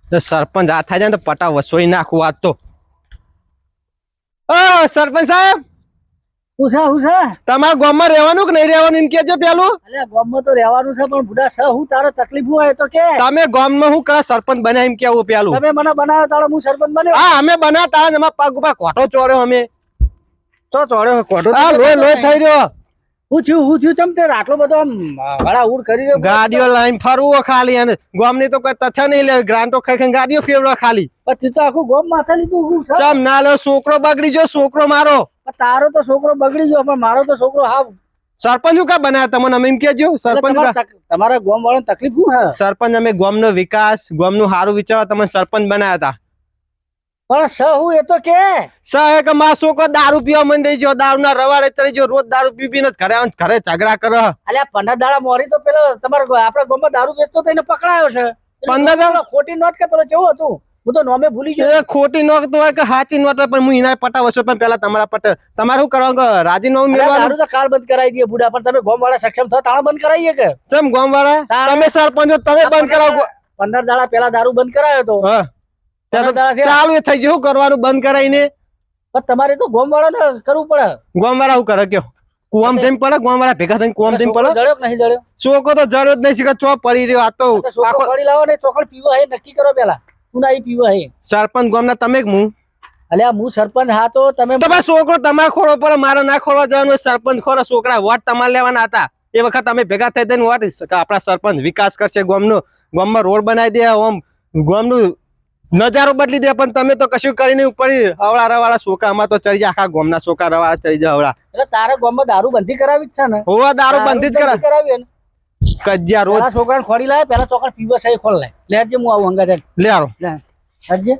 તો સરપંચ આ થાય જાય ને તો પટા વસોઈ નાખું આજ તો સરપંચ સાહેબ હું છે તમારા ગામમાં રહેવાનું કે નહીં રહેવાનું એમ કેજો પેલું અલ્યા ગામમાં તો રહેવાનું છે પણ બુડા છે હું તારો તકલીફ હોય તો કે તમે ગામમાં હું કરા સરપંચ બન્યા એમ કેવું પેલું તમે મને બનાવ્યો તારો હું સરપંચ બન્યો હા અમે બનાવ્યા તારા એમાં પગ ઉપર કોઠો ચોર્યો અમે તો ચોડ્યો કોઠો હા લોહી લોહી થઈ રહ્યો હું થયું ચમ તે આટલો બધો આમ વડા ઉડ કરી રહ્યો ગાડીઓ લાઈન ફરવું ખાલી અને ગામની તો કોઈ તથ્ય નહીં લે ગ્રાન્ટો ખાઈ ખાઈ ગાડીઓ ફેરવો ખાલી પછી તો આખું ગોમ માથા લીધું હું છે ચમ ના લો છોકરો બગડી ગયો છોકરો મારો તારો તો છોકરો બગડી ગયો પણ મારો તો છોકરો હા સરપંચ કા બનાયા તમને અમે એમ કેજો સરપંચ તમારા ગામ વાળાને તકલીફ શું હે સરપંચ અમે ગામનો વિકાસ ગામનું સારું વિચારવા તમે સરપંચ બનાયા હતા પણ સ હું એ તો કે સાહેબ કે મારો છોકરો દારૂ પીવા મંડી ગયો દારૂ ના રવાડે ચડી ગયો રોજ દારૂ પી પીને ઘરે આવે ઘરે ઝઘડા કરે અલ્યા 15 દાડા મોરી તો પેલો તમારા આપણા ગામમાં દારૂ વેચતો તો એને પકડાયો છે 15 દાડા ખોટી નોટ કે પેલો કેવો હતું હું તો નોમે ભૂલી ગયો એ ખોટી નોટ તો હોય કે સાચી નોટ હોય પણ હું એના પટા વસો પણ પેલા તમારા પટ તમારે શું કરવાનું રાજીનામું મેળવાનું દારૂ તો કાલ બંધ કરાવી દઈએ બુડા પણ તમે ગામ વાળા સક્ષમ થો તાણા બંધ કરાવીએ કે ચમ ગામ વાળા તમે સરપંચ તમે બંધ કરાવો 15 દાડા પેલા દારૂ બંધ કરાયો તો હા ચાલુ એ થઈ ગયું કરવાનું બંધ કરાઈને પણ તમારે તો ગામ વાળાને કરવું પડે ગામ વાળા શું કરે કયો કુવામ જઈને પડે ગામ વાળા ભેગા થઈને કુવામ જઈને પડે જડ્યો કે નહીં જડ્યો ચોકો તો જડ્યો જ નહીં શીખે ચો પડી રહ્યો આ તો છોકરો પડી લાવો ને ચોકડ પીવા હે નક્કી કરો પેલા તું ના પીવા હે સરપંચ ગામના તમે જ હું અલ્યા હું સરપંચ હા તો તમે તમારો છોકરો તમારે ખોરો પડે મારે ના ખોરવા જવાનું સરપંચ ખોરો છોકરા વોટ તમારે લેવાના હતા એ વખત અમે ભેગા થઈ થઈને વોટ આપણા સરપંચ વિકાસ કરશે ગામનો ગામમાં રોડ બનાવી દે આમ ગામનું નજારો બદલી દે પણ તમે તો કશું કરીને ઉપર હવળા રવાળા છોકરામાં તો ચડી જાય આખા ગામના છોકરા રવાળા ચડી જાય હવળા એટલે તારા ગામમાં દારૂ બંધી કરાવી જ છે ને હોવા દારૂ બંધી જ કરાવી ને કજ્યા રોજ છોકરાને ખોડી લાવે પેલા ચોકડ પીવા સહી ખોલ લે લે હું આવું હંગા લે આવો હજે